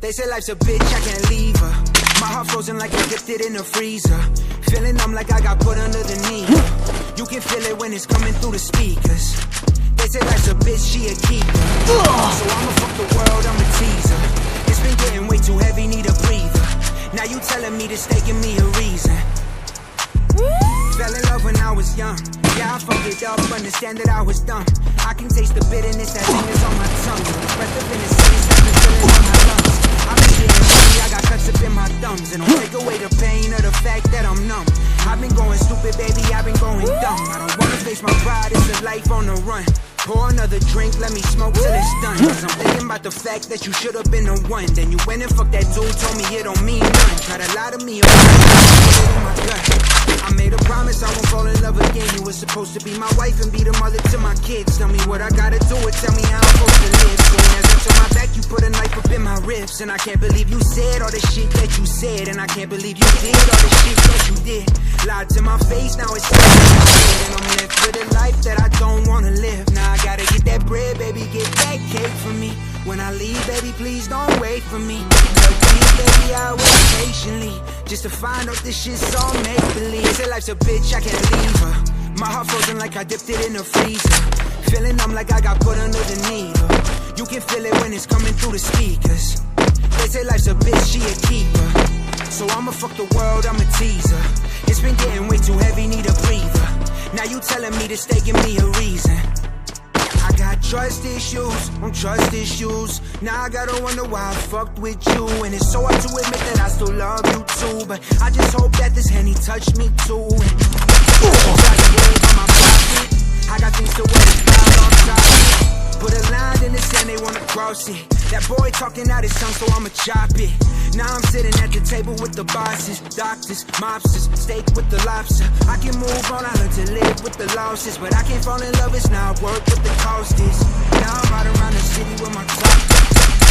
They say life's a bitch, I can't leave her. My heart frozen like I dipped it in the freezer. Feeling numb like I got put under the knee. You can feel it when it's coming through the speakers. They say life's a bitch, she a keeper. So I'ma fuck the world, I'm a teaser. It's been getting way too heavy, need a breather. Now you telling me to stay, give me a reason. Fell in love when I was young. Yeah, I fucked it up, understand that I was dumb. I can taste the bitterness that lingers on my tongue. The breath of innocence that been filling on my lungs. I've been getting money, I got cuts up in my thumbs. And don't take away the pain or the fact that I'm numb. I've been going stupid, baby, I've been going dumb. I don't wanna face my pride, it's a life on the run. Pour another drink, let me smoke till it's done. Cause I'm thinking about the fact that you should've been the one. Then you went and fucked that dude, told me it don't mean nothing. Try to lie to me, I made a promise I won't fall in love again. You were supposed to be my wife and be the mother to my kids. Tell me what I gotta do or tell me how I'm supposed to live. So as I turn my back, you put a knife up in my ribs. And I can't believe you said all the shit that you said. And I can't believe you did all the shit that you did. Lied to my face, now it's time. And I'm left with a life that I don't wanna live. Now I gotta get that bread, baby, get that cake for me. When I leave, baby, please don't wait for me. But please, baby, I wait patiently. Just to find out this shit's all make-believe. Say life's a bitch, I can't leave her. My heart frozen like I dipped it in the freezer. Feeling numb like I got put under the needle. You can feel it when it's coming through the speakers. They say life's a bitch, she a keeper. So I'ma fuck the world, I'm a teaser. It's been getting way too heavy, need a breather. Now you telling me to stay, give me a reason. I got trust issues, on trust issues. Now I gotta wonder why I fucked with you. And it's so hard to admit that I still love you too. But I just hope that this Henny touched me too. I got things to worry about on top. Put a line in the sand, they wanna cross it. That boy talking out his tongue, so I'ma chop it. Now I'm sitting at the table with the bosses, doctors, mobsters, steak with the lobster. I can move on, I learned to live with the losses. But I can't fall in love, it's not worth what the cost is. Now I'm riding around the city with my clock.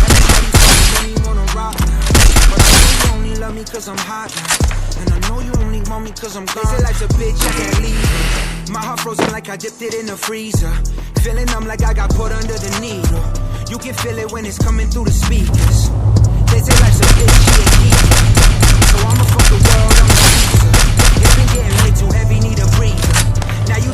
Everybody telling me wanna rock now. But I know you only love me cause I'm hot now. And I know you only want me cause I'm gone. They say life's a bitch, I can't leave her. My heart frozen like I dipped it in the freezer. Feeling numb like I got put under the needle. You can feel it when it's coming through the speakers. They say life's a bitch, she a keeper. So I'ma fuck the world, I'm a teaser. It's been getting way too heavy, need a breather. Now you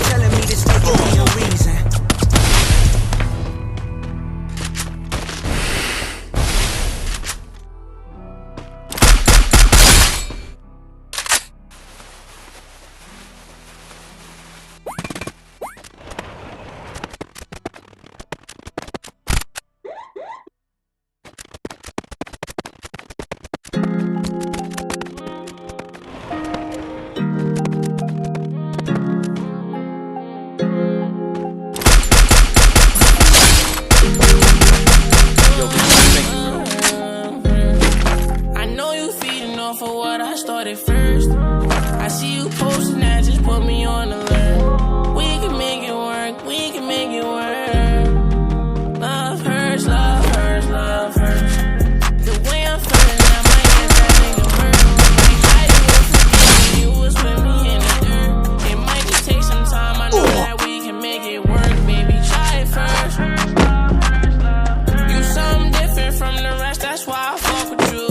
I see you posting that, just put me on alert. We can make it work, we can make it work. Love hurts, love hurts, love hurts. The way I'm feeling, I might get that nigga murdered. Like how you would forget me, you was with me in the dirt. It might just take some time, I know that we can make it work, baby, try it first. You something different from the rest, that's why I fuck with you.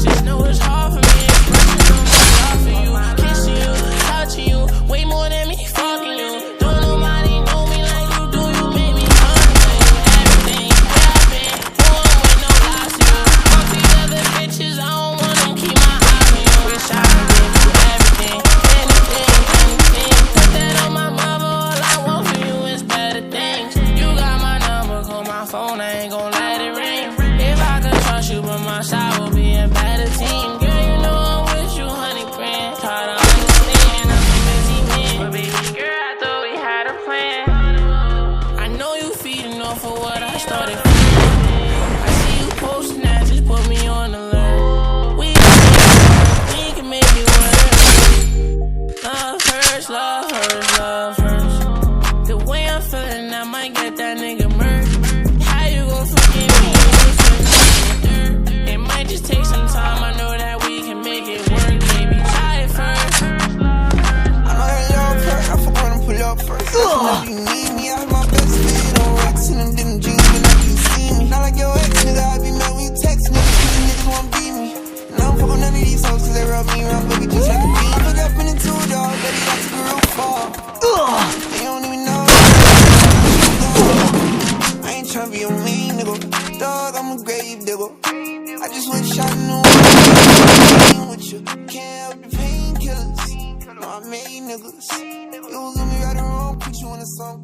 Just know it's hard for me, expressing my love for you. Kissing you, touching you, way more than me fucking you. Don't nobody know me like you do, you make me understand everything. Where I've been, going with no lies to you. Fuck these other bitches, I don't want them, keep my eyes on you. Wish I could give you everything, anything, anything. Put that on my mother, all I want for you is better things. You got my number, call my phone, I ain't gon' let it ring. If I could trust you, but my side will be a better team. Girl, you know I'm with you, 100 grand. Try to understand, I'm a busy man. But baby girl, I thought we had a plan. I know you feeding off of what I started feeling. I see you posting that, just put me on alert. We can make it work. Love hurts, love hurts, love hurts. The way I'm feeling, I might get that nigga murdered. How you gon' forgive me? You was with me in the dirt. It might just take some time, I know that we can make it work, baby, try it first. I know that love hurt, I fuck when I pull up first. Whenever you need me, I have my best fit on Rex and them denim jeans whenever you see me. Not like your ex, nigga, I be mad when you text me. These niggas won't beat me. And I don't fuck with none of these hoes cause they rub me around, baby, just like a beat. Look up in the two dog, baby, I took a real fall. They don't even know. I ain't tryna be a mean nigga. Dog, I'm a grave digger. I just wish I knew what with you. Can't help the painkillers. No, I made niggas. You was with me right or wrong, put you in a song.